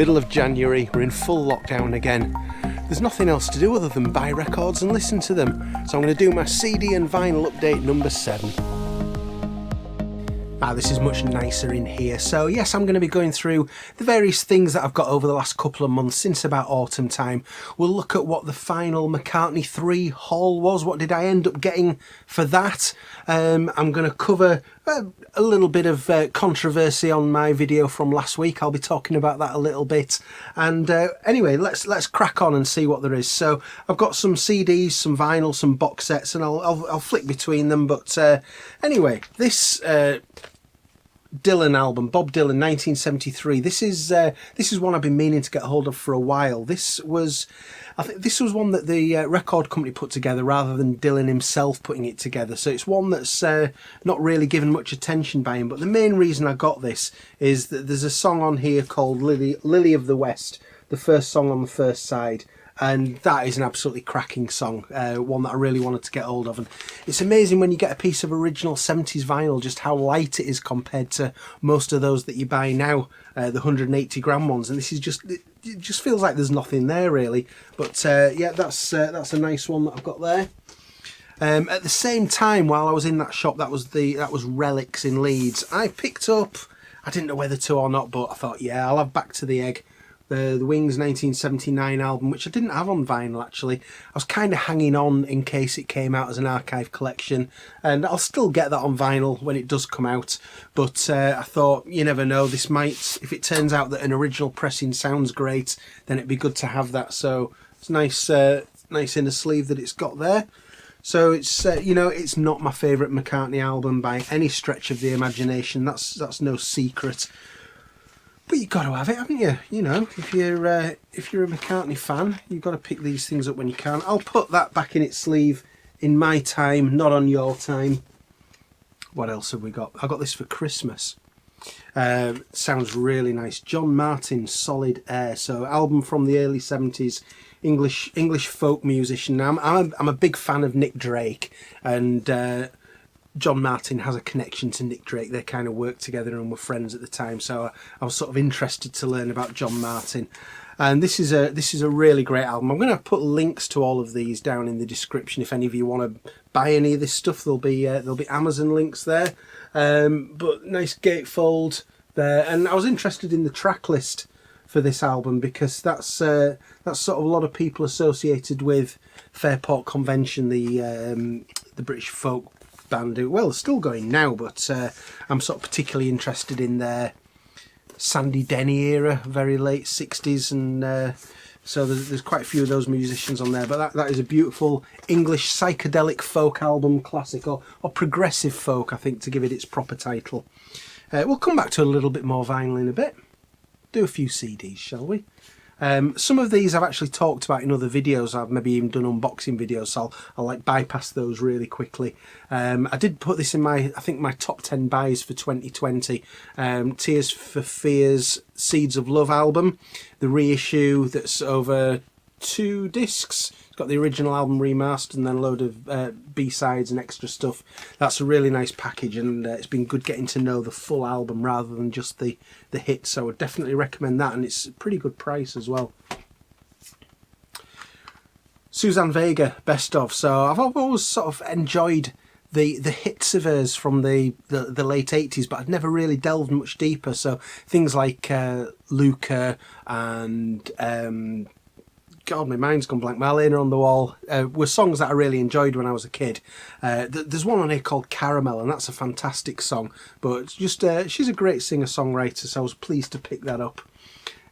Middle of January, we're in full lockdown again. There's nothing else to do other than buy records and listen to them. So I'm going to do my CD and vinyl update number 7. This is much nicer in here. So yes, I'm going to be going through the various things that I've got over the last couple of months since about autumn time. We'll look at what the final McCartney 3 haul was. What did I end up getting for that? I'm going to cover a little bit of controversy on my video from last week. I'll be talking about that a little bit. And anyway, let's crack on and see what there is. So I've got some CDs, some vinyl, some box sets, and I'll flick between them. But anyway, this Dylan album, Bob Dylan, 1973. This is one I've been meaning to get hold of for a while. I think this was one that the record company put together rather than Dylan himself putting it together. So it's one that's not really given much attention by him. But the main reason I got this is that there's a song on here called Lily of the West, the first song on the first side. And that is an absolutely cracking song, one that I really wanted to get hold of. And it's amazing when you get a piece of original 70s vinyl, just how light it is compared to most of those that you buy now, the 180 gram ones. And this is it just feels like there's nothing there really. But yeah, that's a nice one that I've got there. At the same time, while I was in that shop, that was Relics in Leeds. I picked up, I didn't know whether to or not, but I thought, yeah, I'll have Back to the Egg. The Wings 1979 album, which I didn't have on vinyl actually. I was kind of hanging on in case it came out as an archive collection, and I'll still get that on vinyl when it does come out. But I thought, you never know, this might, if it turns out that an original pressing sounds great, then it'd be good to have that. So it's nice inner sleeve that it's got there. So it's you know, it's not my favourite McCartney album by any stretch of the imagination. That's no secret. But you've got to have it, haven't you? You know, if you're a McCartney fan, you've got to pick these things up when you can. I'll put that back in its sleeve in my time, not on your time. What else have we got? I got this for Christmas. Sounds really nice. John Martin, Solid Air. So album from the early 70s, English folk musician. Now I'm a big fan of Nick Drake, and John Martin has a connection to Nick Drake. They kind of worked together and were friends at the time, so I was sort of interested to learn about John Martin. And this is a really great album. I'm going to put links to all of these down in the description if any of you want to buy any of this stuff. There'll be Amazon links there. But nice gatefold there, and I was interested in the track list for this album because that's sort of a lot of people associated with Fairport Convention, the British folk band. Well, still going now, but I'm sort of particularly interested in their Sandy Denny era, very late 60s, and so there's quite a few of those musicians on there. But that is a beautiful English psychedelic folk album, classic or progressive folk, I think, to give it its proper title. We'll come back to a little bit more vinyl in a bit. Do a few CDs, shall we? Some of these I've actually talked about in other videos. I've maybe even done unboxing videos, so I'll like bypass those really quickly. I did put this in my top 10 buys for 2020. Tears for Fears Seeds of Love album, the reissue that's over 2 discs. It's got the original album remastered and then a load of B-sides and extra stuff. That's a really nice package, and it's been good getting to know the full album rather than just the hits. So I would definitely recommend that, and it's a pretty good price as well. Suzanne Vega, Best Of. So I've always sort of enjoyed the hits of hers from the late 80s, but I'd never really delved much deeper. So things like Luca and God, my mind's gone blank. Marlena on the Wall were songs that I really enjoyed when I was a kid. There's one on here called Caramel, and that's a fantastic song. But just she's a great singer-songwriter, so I was pleased to pick that up.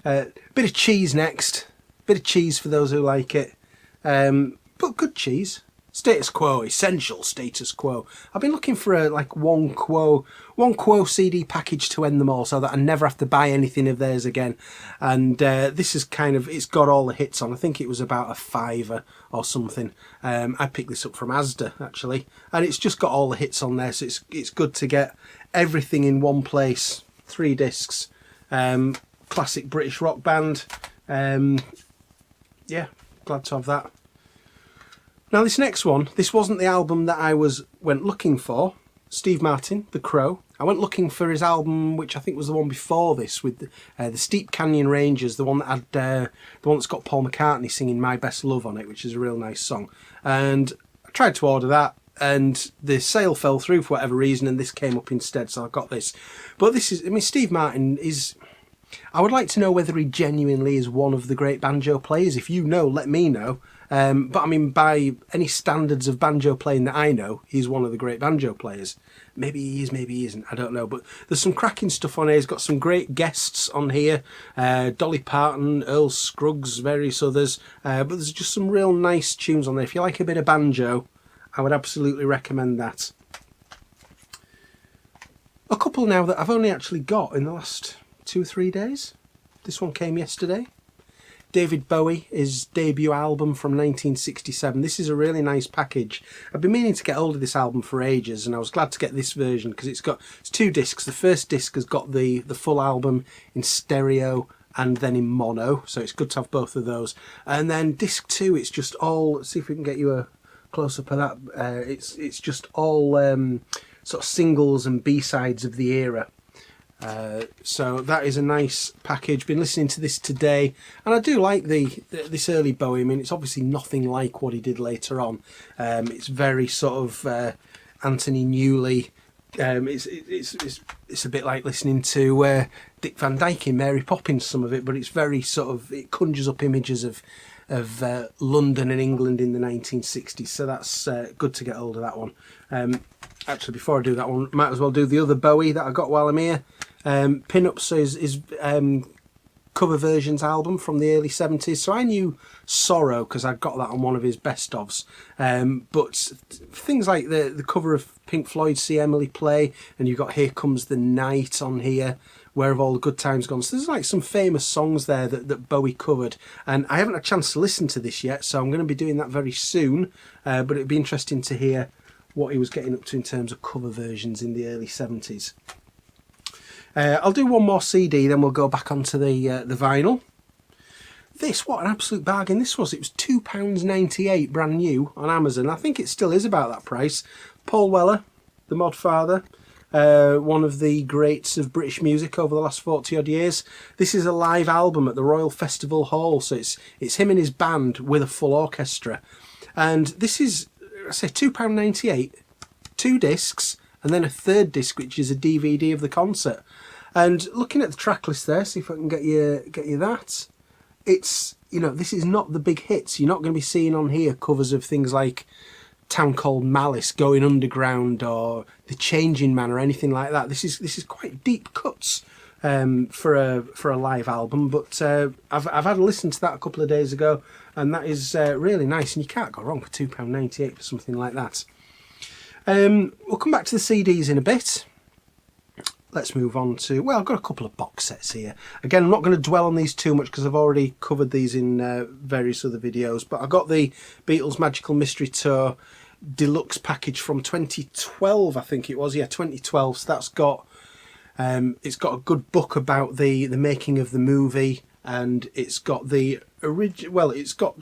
Bit of cheese next. Bit of cheese for those who like it. But good cheese. Status Quo, essential Status Quo. I've been looking for a one Quo CD package to end them all, so that I never have to buy anything of theirs again. And this is it's got all the hits on. I think it was about a £5 or something. I picked this up from Asda actually, and it's just got all the hits on there, so it's good to get everything in one place. 3 discs. Classic British rock band. Yeah, glad to have that. Now this next one, this wasn't the album that I went looking for. Steve Martin, The Crow, I went looking for his album, which I think was the one before this, with the Steep Canyon Rangers, the one that had the one that's got Paul McCartney singing "My Best Love" on it, which is a real nice song. And I tried to order that, and the sale fell through for whatever reason, and this came up instead, so I got this. But this is, I mean, Steve Martin is... I would like to know whether he genuinely is one of the great banjo players. If you know, let me know. But I mean, by any standards of banjo playing that I know, he's one of the great banjo players. Maybe he is, maybe he isn't, I don't know. But there's some cracking stuff on here. He's got some great guests on here. Dolly Parton, Earl Scruggs, various others. But there's just some real nice tunes on there. If you like a bit of banjo, I would absolutely recommend that. A couple now that I've only actually got in the last 2 or 3 days. This one came yesterday. David Bowie, his debut album from 1967. This is a really nice package. I've been meaning to get hold of this album for ages, and I was glad to get this version because it's 2 discs. The first disc has got the full album in stereo and then in mono, so it's good to have both of those. And then disc 2, it's just all, let's see if we can get you a close-up of that. It's just all sort of singles and B-sides of the era. So that is a nice package. Been listening to this today, and I do like this early Bowie. I mean, it's obviously nothing like what he did later on. It's very sort of Anthony Newley. It's a bit like listening to Dick Van Dyke in Mary Poppins, some of it, but it's very sort of, it conjures up images of London and England in the 1960s. So that's good to get hold of that one. Actually, before I do that one, might as well do the other Bowie that I got while I'm here. Pin-Ups is cover versions album from the early 70s. So I knew Sorrow because I got that on one of his best ofs. But things like the cover of Pink Floyd's See Emily Play, and you've got Here Comes the Night on here, Where Have All the Good Times Gone. So there's like some famous songs there that Bowie covered, and I haven't had a chance to listen to this yet, so I'm going to be doing that very soon. But it'd be interesting to hear what he was getting up to in terms of cover versions in the early 70s. I'll do one more CD, then we'll go back onto the vinyl. This, what an absolute bargain this was. It was £2.98 brand new on Amazon. I think it still is about that price. Paul Weller, the Mod Father, one of the greats of British music over the last 40 odd years. This is a live album at the Royal Festival Hall, so it's him and his band with a full orchestra. And this is, I say, £2.98, 2 discs, and then a 3rd disc, which is a DVD of the concert. And looking at the track list there, see if I can get you that. It's, you know, this is not the big hits. You're not going to be seeing on here covers of things like Town Called Malice, Going Underground, or The Changing Man, or anything like that. This is quite deep cuts for a live album. But I've had a listen to that a couple of days ago, and that is really nice. And you can't go wrong for £2.98 for something like that. We'll come back to the CDs in a bit. Let's move on to, well, I've got a couple of box sets here. Again, I'm not going to dwell on these too much because I've already covered these in various other videos. But I got the Beatles Magical Mystery Tour deluxe package from 2012, I think it was. Yeah, 2012. So that's got, it's got a good book about the making of the movie, and it's got the it's got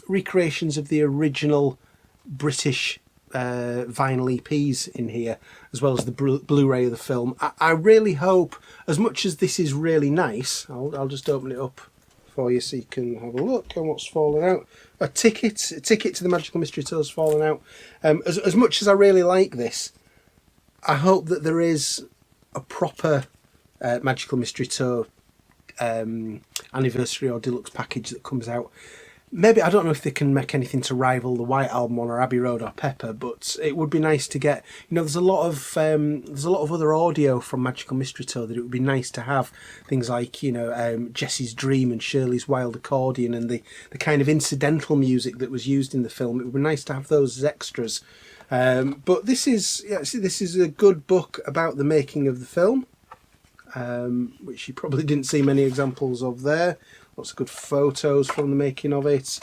recreations of the original British vinyl EPs in here, as well as the Blu-ray of the film. I really hope, as much as this is really nice, I'll just open it up for you so you can have a look on what's fallen out. A ticket to the Magical Mystery Tour's fallen out. As much as I really like this, I hope that there is a proper Magical Mystery Tour anniversary or deluxe package that comes out. Maybe, I don't know if they can make anything to rival the White Album on or Abbey Road or Pepper, but it would be nice to get, you know, there's a lot of other audio from Magical Mystery Tour that it would be nice to have. Things like, you know, Jesse's Dream and Shirley's Wild Accordion, and the kind of incidental music that was used in the film. It would be nice to have those as extras. But this is a good book about the making of the film, which you probably didn't see many examples of there. Lots of good photos from the making of it.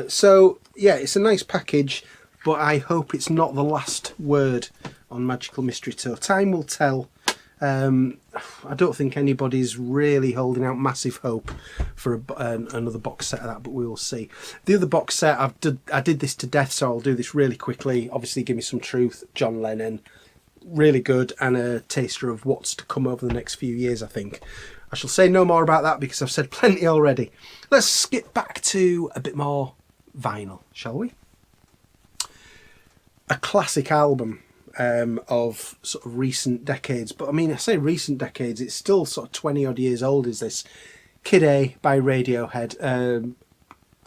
So, yeah, it's a nice package, but I hope it's not the last word on Magical Mystery Tour. Time will tell. I don't think anybody's really holding out massive hope for another box set of that, but we will see. The other box set, I did this to death, so I'll do this really quickly. Obviously, Give Me Some Truth, John Lennon. really good, and a taster of what's to come over the next few years, I think. I shall say no more about that because I've said plenty already. Let's skip back to a bit more vinyl, shall we? A classic album of sort of recent decades, but I mean, I say recent decades, it's still sort of 20 odd years old, is this. Kid A by Radiohead.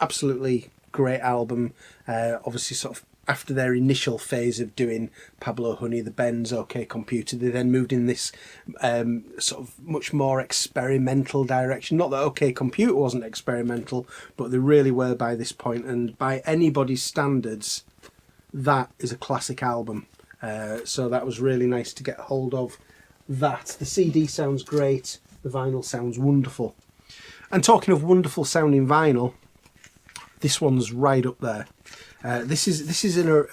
Absolutely great album. Obviously sort of after their initial phase of doing Pablo Honey, the Bends, OK Computer, they then moved in this sort of much more experimental direction. Not that OK Computer wasn't experimental, but they really were by this point, and by anybody's standards, that is a classic album. So that was really nice to get hold of that. The CD sounds great, the vinyl sounds wonderful. And talking of wonderful sounding vinyl, this one's right up there. This is an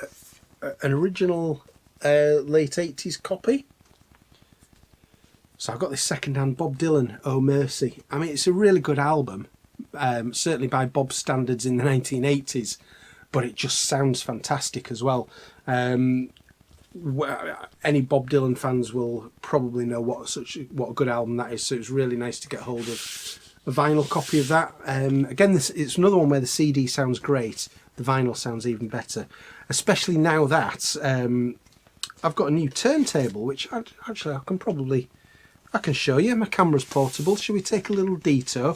original late 80s copy. So I've got this second-hand Bob Dylan, Oh Mercy. I mean, it's a really good album, certainly by Bob's standards in the 1980s, but it just sounds fantastic as well. Any Bob Dylan fans will probably know what a good album that is, so it's really nice to get hold of a vinyl copy of that. Again, it's another one where the CD sounds great, the vinyl sounds even better, especially now that I've got a new turntable, which actually I can show you. My camera's portable. Shall we take a little detour?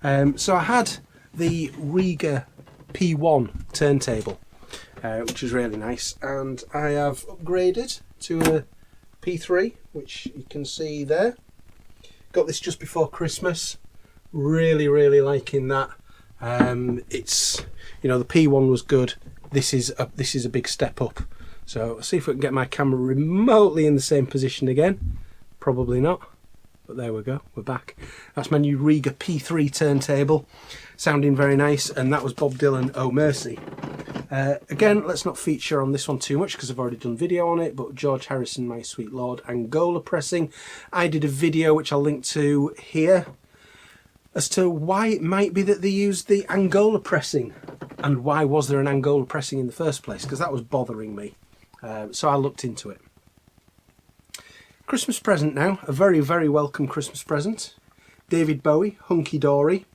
So I had the Riga P1 turntable, which is really nice, and I have upgraded to a P3, which you can see there. Got this just before Christmas. Really liking that. It's, you know, the P1 was good. This is a big step up. So let's see if we can get my camera remotely in the same position again. Probably not, but there we go, we're back. That's my new Riga P3 turntable, sounding very nice, and that was Bob Dylan, Oh Mercy. Again, let's not feature on this one too much because I've already done video on it, but George Harrison, My Sweet Lord, Angola pressing. I did a video which I'll link to here as to why it might be that they used the Angola pressing, and why was there an Angola pressing in the first place, because that was bothering me. So I looked into it. Christmas present now, a very welcome Christmas present. David Bowie, Hunky Dory.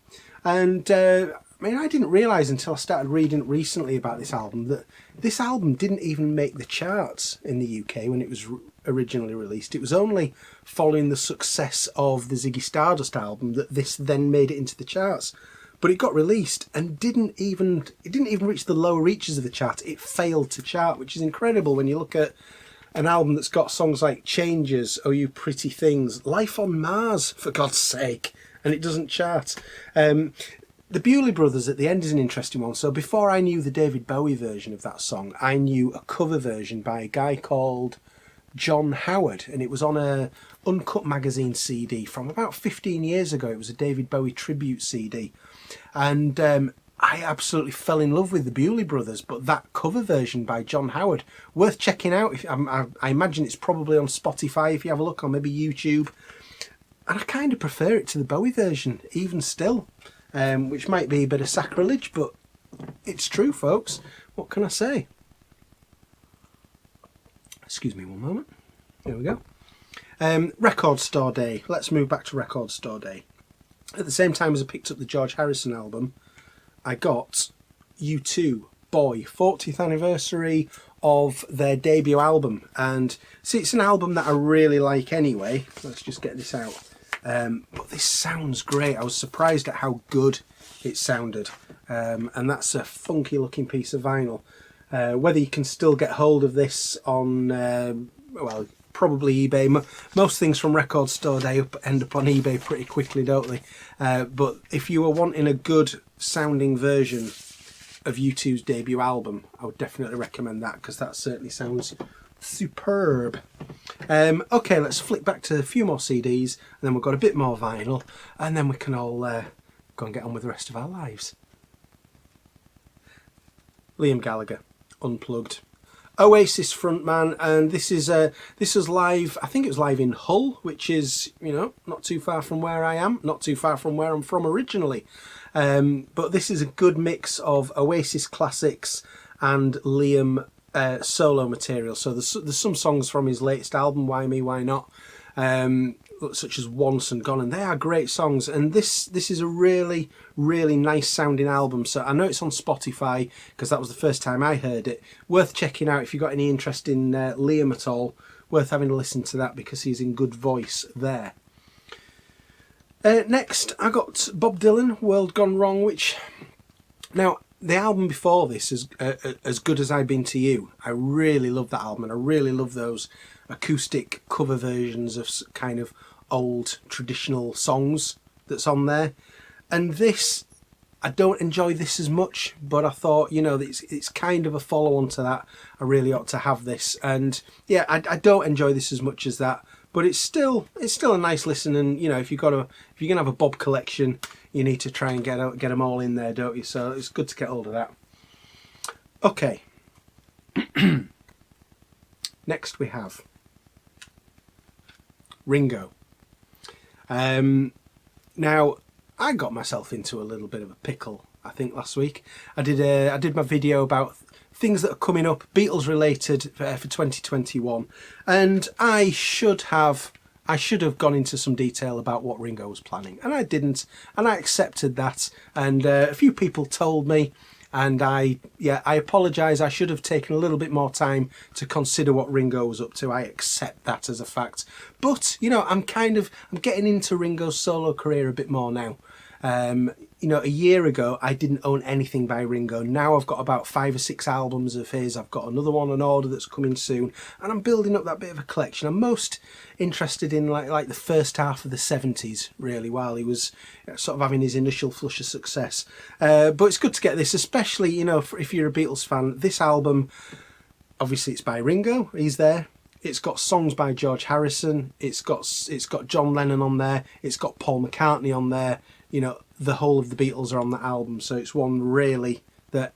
And I mean, I didn't realise until I started reading recently about this album that this album didn't even make the charts in the UK when it was originally released. It was only following the success of the Ziggy Stardust album that this then made it into the charts. But it got released and it didn't even reach the lower reaches of the chart. It failed to chart, which is incredible when you look at an album that's got songs like Changes, Oh You Pretty Things, Life on Mars, for God's sake, and it doesn't chart. The Bewley Brothers at the end is an interesting one. So before I knew the David Bowie version of that song, I knew a cover version by a guy called John Howard, and it was on a Uncut magazine CD from about 15 years ago. It was a David Bowie tribute CD, and I absolutely fell in love with the Bewley Brothers, but that cover version by John Howard, worth checking out. I imagine it's probably on Spotify if you have a look, or maybe YouTube, and I kind of prefer it to the Bowie version even still. Which might be a bit of sacrilege, but it's true, folks. What can I say? Excuse me one moment. Here we go. Record Store Day. Let's move back to Record Store Day. At the same time as I picked up the George Harrison album, I got U2, Boy, 40th anniversary of their debut album. And see, it's an album that I really like anyway. Let's just get this out. But this sounds great. I was surprised at how good it sounded, and that's a funky looking piece of vinyl. Whether you can still get hold of this on well, probably eBay. Most things from Record Store Day end up on eBay pretty quickly, don't they? But if you were wanting a good sounding version of U2's debut album, I would definitely recommend that, because that certainly sounds superb. Okay, let's flick back to a few more CDs, and then we've got a bit more vinyl, and then we can all go and get on with the rest of our lives. Liam Gallagher, Unplugged. Oasis frontman, and this was live, I think it was live in Hull, which is, you know, not too far from where I am, not too far from where I'm from originally. But this is a good mix of Oasis classics and Liam solo material. So there's some songs from his latest album, Why Me, Why Not, such as Once and Gone, and they are great songs. And this is a really, really nice sounding album. So I know it's on Spotify because that was the first time I heard it. Worth checking out if you've got any interest in Liam at all. Worth having a listen to that because he's in good voice there. Next, I got Bob Dylan, World Gone Wrong, which... Now, the album before this is As Good As I've Been to You. I really love that album, and I really love those acoustic cover versions of kind of old traditional songs that's on there. And this, I don't enjoy this as much, but I thought, you know, it's kind of a follow-on to that. I really ought to have this. And yeah, I don't enjoy this as much as that, but it's still a nice listen. And you know, if you're gonna have a Bob collection, you need to try and get them all in there, don't you? So it's good to get hold of that. Okay. Next we have Ringo. Now, I got myself into a little bit of a pickle, I think, last week. I did my video about things that are coming up, Beatles related, for 2021, and I should have gone into some detail about what Ringo was planning, and I didn't, and I accepted that. And a few people told me, and I apologise. I should have taken a little bit more time to consider what Ringo was up to. I accept that as a fact, but you know, I'm getting into Ringo's solo career a bit more now. You know, a year ago I didn't own anything by Ringo. Now I've got about 5 or 6 albums of his. I've got another one on order that's coming soon, and I'm building up that bit of a collection. I'm most interested in like the first half of the 70s, really, while he was sort of having his initial flush of success. But it's good to get this, especially, you know, if you're a Beatles fan. This album, obviously it's by Ringo, he's there. It's got songs by George Harrison. It's got John Lennon on there. It's got Paul McCartney on there. You know, the whole of the Beatles are on the album, so it's one really that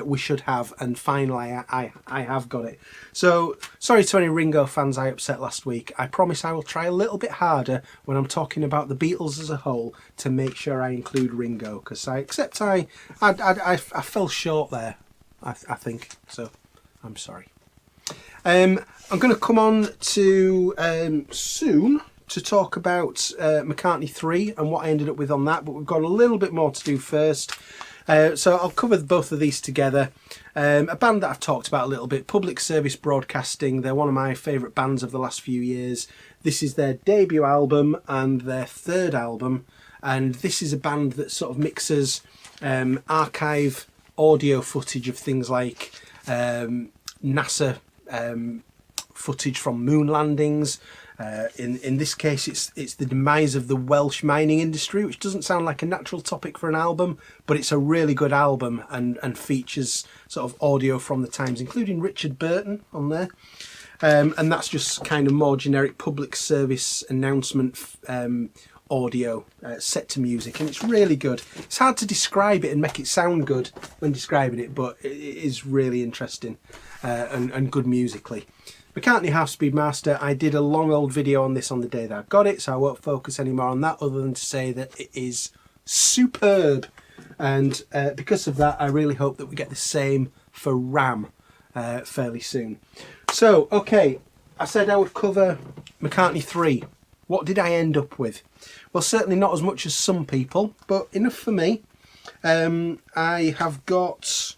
we should have, and finally I have got it. So sorry to any Ringo fans I upset last week. I promise I will try a little bit harder when I'm talking about the Beatles as a whole to make sure I include Ringo, because I fell short there, I think, so I'm sorry. I'm going to come on to soon to talk about McCartney 3 and what I ended up with on that, but we've got a little bit more to do first. So I'll cover both of these together. A band that I've talked about a little bit, Public Service Broadcasting. They're one of my favourite bands of the last few years. This is their debut album and their third album, and this is a band that sort of mixes archive audio footage of things like NASA footage from moon landings. In this case, it's the demise of the Welsh mining industry, which doesn't sound like a natural topic for an album, but it's a really good album and features sort of audio from the times, including Richard Burton on there. And that's just kind of more generic public service announcement audio set to music, and it's really good. It's hard to describe it and make it sound good when describing it, but it is really interesting and good musically. McCartney Half-Speed Master, I did a long old video on this on the day that I got it, so I won't focus any more on that other than to say that it is superb. And because of that, I really hope that we get the same for Ram fairly soon. So, okay, I said I would cover McCartney 3. What did I end up with? Well, certainly not as much as some people, but enough for me. I have got...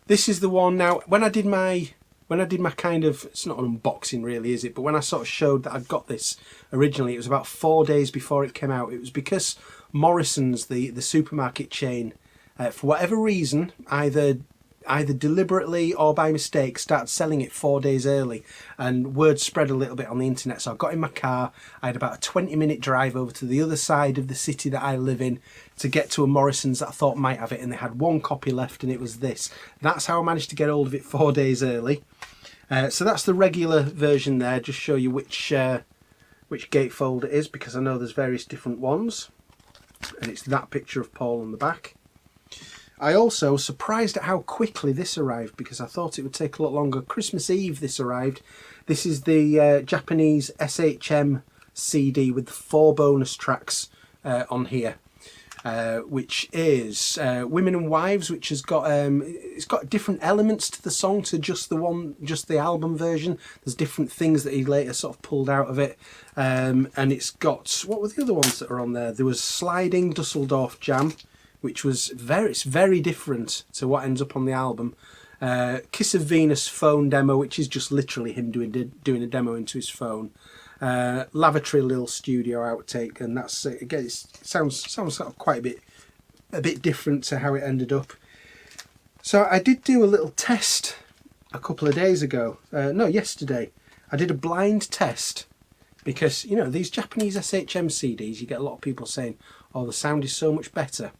This is the one now, when I did my kind of, it's not an unboxing really, is it? But when I sort of showed that I'd got this originally, it was about 4 days before it came out. It was because Morrison's, the supermarket chain, for whatever reason, either deliberately or by mistake, started selling it 4 days early, and word spread a little bit on the internet. So I got in my car, I had about a 20-minute drive over to the other side of the city that I live in to get to a Morrison's that I thought might have it, and they had one copy left, and it was this. That's how I managed to get hold of it 4 days early. So that's the regular version there, just show you which gatefold it is, because I know there's various different ones, and it's that picture of Paul on the back. I also was surprised at how quickly this arrived, because I thought it would take a lot longer. Christmas Eve this arrived. This is the Japanese SHM CD with the 4 bonus tracks on here. which is Women and Wives, which has got it's got different elements to the song to just the album version. There's different things that he later sort of pulled out of it, and it's got, what were the other ones that are on there? There was Sliding Dusseldorf Jam, which was very different to what ends up on the album. Kiss of Venus phone demo, which is just literally him doing a demo into his phone. Lavatory little studio outtake, and that's again, it sounds sort of quite a bit different to how it ended up. So I did do a little test a couple of days ago, yesterday. I did a blind test because, you know, these Japanese SHM CDs, you get a lot of people saying, oh, the sound is so much better.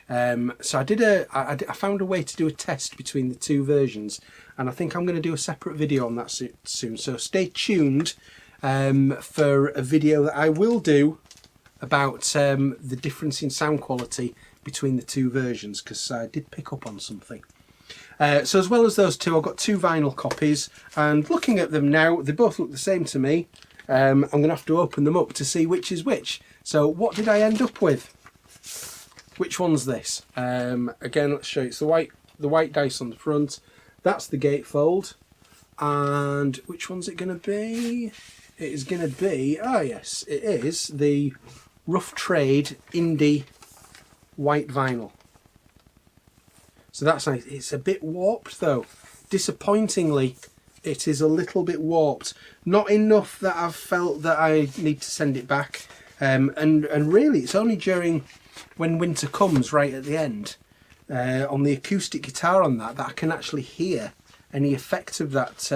So I found a way to do a test between the two versions, and I think I'm going to do a separate video on that soon. So stay tuned for a video that I will do about the difference in sound quality between the two versions, because I did pick up on something. So as well as those two, I've got two vinyl copies, and looking at them now, they both look the same to me. I'm going to have to open them up to see which is which. So what did I end up with? Which one's this? Again, let's show you. It's the white dice on the front. That's the gatefold. And which one's it going to be? It is going to be, oh yes, it is the Rough Trade Indie white vinyl. So that's nice. It's a bit warped though. Disappointingly, it is a little bit warped. Not enough that I've felt that I need to send it back. And really, it's only during When Winter Comes, right at the end, on the acoustic guitar on that I can actually hear any effect of that,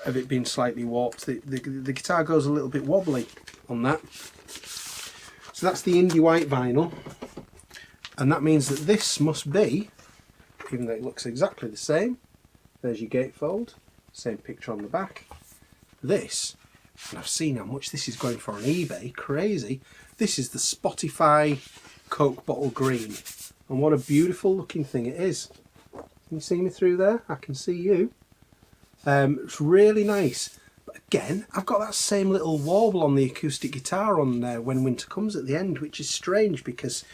of it being slightly warped. The guitar goes a little bit wobbly on that. So that's the indie white vinyl, and that means that this must be, even though it looks exactly the same, there's your gatefold, same picture on the back. This, and I've seen how much this is going for on eBay, crazy. This is the Spotify Coke Bottle Green, and what a beautiful looking thing it is. Can you see me through there? I can see you. It's really nice. But again, I've got that same little warble on the acoustic guitar on there When Winter Comes at the end, which is strange because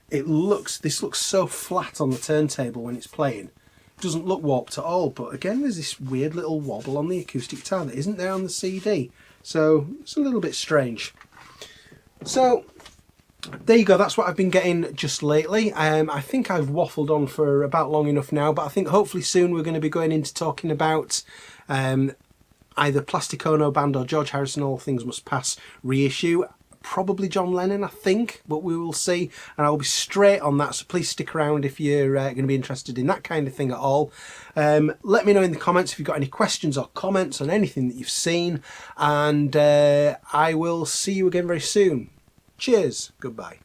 this looks so flat on the turntable when it's playing. It doesn't look warped at all, but again, there's this weird little wobble on the acoustic guitar that isn't there on the CD. So it's a little bit strange. So there you go, that's what I've been getting just lately. I think I've waffled on for about long enough now, but I think hopefully soon we're going to be going into talking about either Plastic Ono Band or George Harrison All Things Must Pass reissue. Probably John Lennon, I think, but we will see, and I'll be straight on that, so please stick around if you're going to be interested in that kind of thing at all. Let me know in the comments if you've got any questions or comments on anything that you've seen, and I will see you again very soon. Cheers, goodbye.